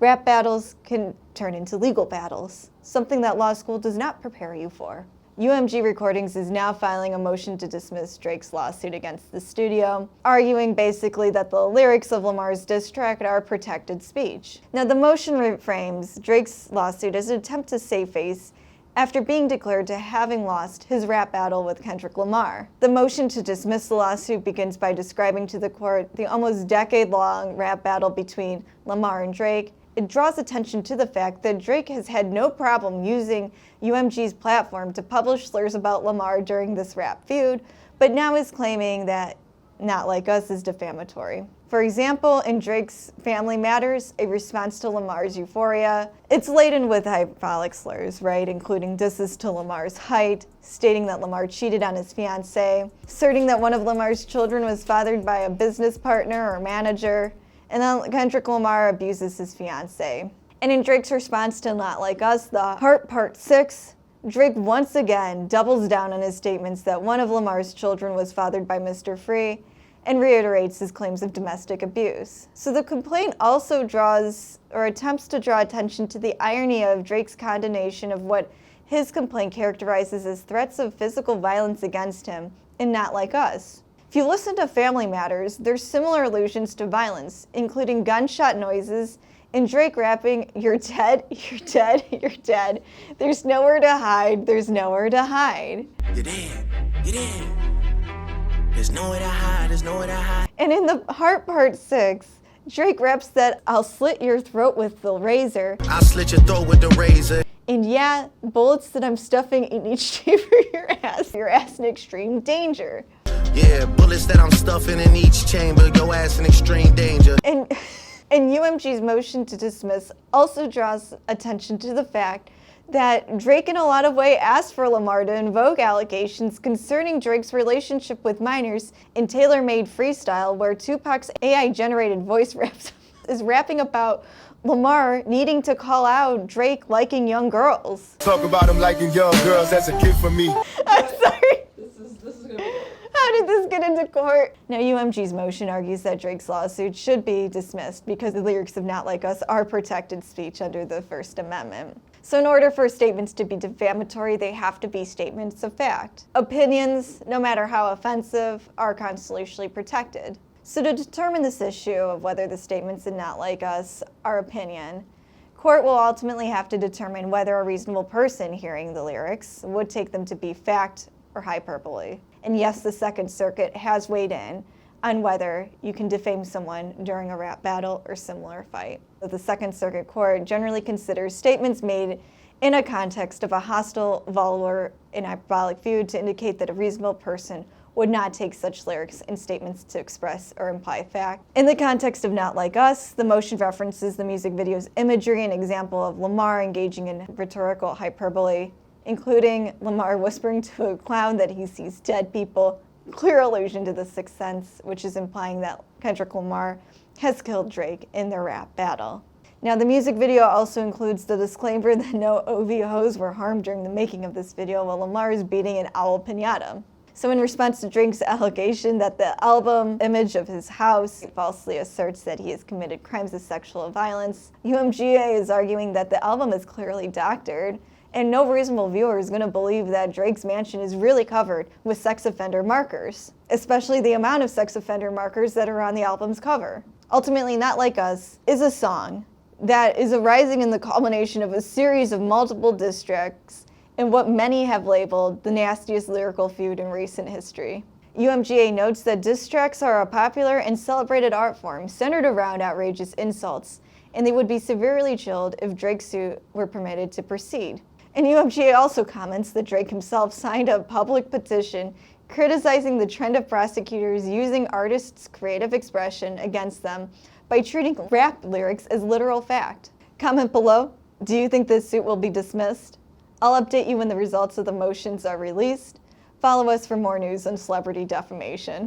Rap battles can turn into legal battles, something that law school does not prepare you for. UMG Recordings is now filing a motion to dismiss Drake's lawsuit against the studio, arguing basically that the lyrics of Lamar's diss track are protected speech. Now, the motion reframes Drake's lawsuit as an attempt to save face after being declared to having lost his rap battle with Kendrick Lamar. The motion to dismiss the lawsuit begins by describing to the court the almost decade-long rap battle between Lamar and Drake. It draws attention to the fact that Drake has had no problem using UMG's platform to publish slurs about Lamar during this rap feud, but now is claiming that Not Like Us is defamatory. For example, in Drake's Family Matters, a response to Lamar's Euphoria, it's laden with hyperbolic slurs, right? Including disses to Lamar's height, stating that Lamar cheated on his fiancée, asserting that one of Lamar's children was fathered by a business partner or manager, and then Kendrick Lamar abuses his fiancée. And in Drake's response to Not Like Us, The Heart Part 6, Drake once again doubles down on his statements that one of Lamar's children was fathered by Mr. Free and reiterates his claims of domestic abuse. So the complaint also draws or attempts to draw attention to the irony of Drake's condemnation of what his complaint characterizes as threats of physical violence against him in Not Like Us. If you listen to Family Matters, there's similar allusions to violence, including gunshot noises and Drake rapping, "You're dead, you're dead, you're dead. There's nowhere to hide, there's nowhere to hide." You're dead, you're dead. There's nowhere to hide, there's nowhere to hide. And in The Heart Part 6, Drake raps that "I'll slit your throat with the razor." I'll slit your throat with the razor. And yeah, bullets that I'm stuffing in each chamber of your ass in extreme danger. Yeah, bullets that I'm stuffing in each chamber, your ass in extreme danger. And UMG's motion to dismiss also draws attention to the fact that Drake in a lot of ways asked for Lamar to invoke allegations concerning Drake's relationship with minors in Tailor-Made Freestyle, where Tupac's AI-generated voice raps is rapping about Lamar needing to call out Drake liking young girls. Talk about him liking young girls, that's a gift for me. I'm sorry. This is gonna be... How did this get into court? Now, UMG's motion argues that Drake's lawsuit should be dismissed because the lyrics of Not Like Us are protected speech under the First Amendment. So in order for statements to be defamatory, they have to be statements of fact. Opinions, no matter how offensive, are constitutionally protected. So to determine this issue of whether the statements in Not Like Us are opinion, court will ultimately have to determine whether a reasonable person hearing the lyrics would take them to be fact or hyperbole. And yes, the Second Circuit has weighed in on whether you can defame someone during a rap battle or similar fight. The Second Circuit Court generally considers statements made in a context of a hostile, vulgar, and hyperbolic feud to indicate that a reasonable person would not take such lyrics and statements to express or imply fact. In the context of Not Like Us, the motion references the music video's imagery, an example of Lamar engaging in rhetorical hyperbole, including Lamar whispering to a clown that he sees dead people, clear allusion to The Sixth Sense, which is implying that Kendrick Lamar has killed Drake in their rap battle. Now, the music video also includes the disclaimer that no OVOs were harmed during the making of this video while Lamar is beating an owl piñata. So in response to Drake's allegation that the album image of his house falsely asserts that he has committed crimes of sexual violence, UMGA is arguing that the album is clearly doctored, and no reasonable viewer is going to believe that Drake's mansion is really covered with sex offender markers, especially the amount of sex offender markers that are on the album's cover. Ultimately, Not Like Us is a song that is arising in the culmination of a series of multiple diss tracks in what many have labeled the nastiest lyrical feud in recent history. UMGA notes that diss tracks are a popular and celebrated art form centered around outrageous insults, and they would be severely chilled if Drake's suit were permitted to proceed. And UMGA also comments that Drake himself signed a public petition criticizing the trend of prosecutors using artists' creative expression against them by treating rap lyrics as literal fact. Comment below, do you think this suit will be dismissed? I'll update you when the results of the motions are released. Follow us for more news on celebrity defamation.